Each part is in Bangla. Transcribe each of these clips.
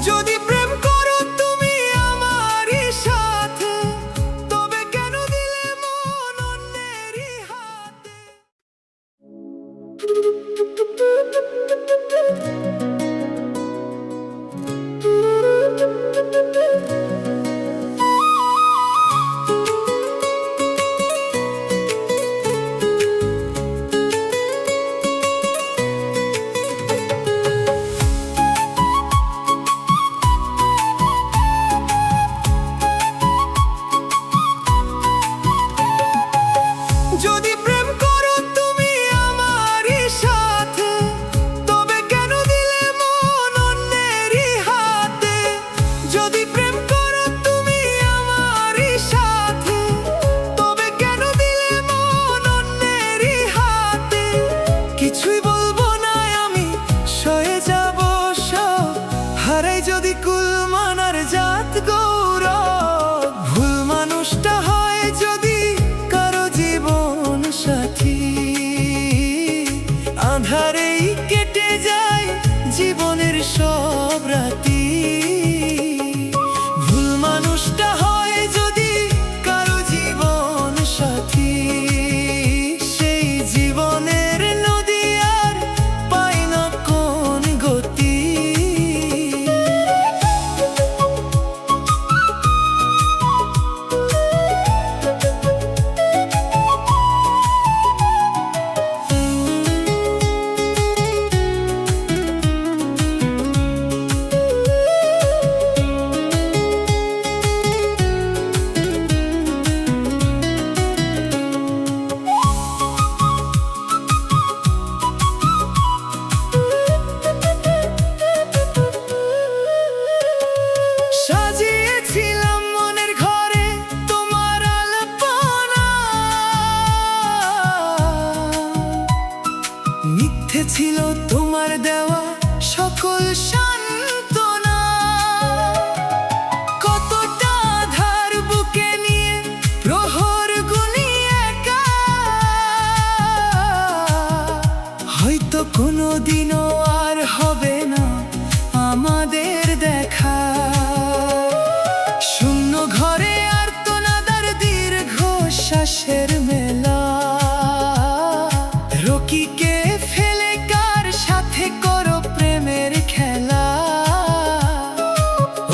যদি প্রেম করো তুমি আমারই সাথে, তবে কেন দিলে মন অন্যেরই হাতে? যদি প্রেম করো তুমি আমারই সাথে, তবে কেন দিলে মন অন্যেরই হাতে? যদি প্রেম করো তুমি আমারই সাথে, তবে কেন দিলে মন অন্যেরই হাতে? কিছুই বলবো না আমি, সয়ে যাব সব, হারাই যদি কুল মানার জাত গৌরব। ভুল মানুষটা হয় যদি কারো জীবন সাথী, আঁধারেই কেটে যায় জীবনের সব রাতি। ভুল মানুষটা হয় যদি কারো জীবন সাথী, সেই জীবনের নদী আর পায় না কোন গতি। সাজিয়েছিলাম মনের ঘরে তোমার আলপনা, মিথ্যে ছিল তোমার দেওয়া সকল সান্ত্বনা। কতটা আধার বুকে নিয়ে প্রহর গুনি একা, হয়তো কোনোদিনও আর হবে না আমাদের দেখা। শূন্য ঘরে আর্তনাদার দীর্ঘ শ্বাসের মেলা, রকিকে ফেলে কার সাথে করো প্রেমের খেলা?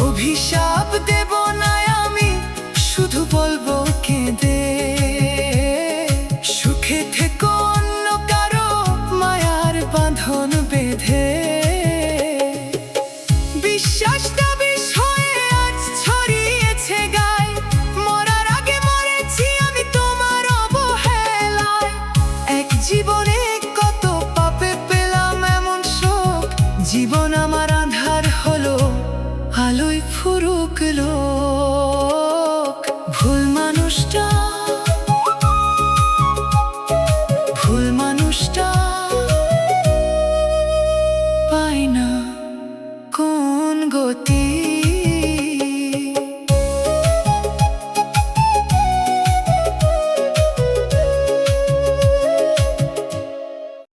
অভিশাপ দেব না আমি, শুধু বলবো কেঁদে, সুখে থেকো অন্য কারো মায়ার বাঁধন বেঁধে। বিশ্বাসটা বিষ হয়ে আজ ছড়িয়েছে গায়ে, মরার আগে মরেছি আমি তোমার অবহেলায়। এক জীবনে কত পাপে পেলাম এমন শোক, জীবন আমার আঁধার হলো আলোয় ফুরুক লোক। ভুল মানুষটা, ভুল মানুষটা পায় না কোন গতি।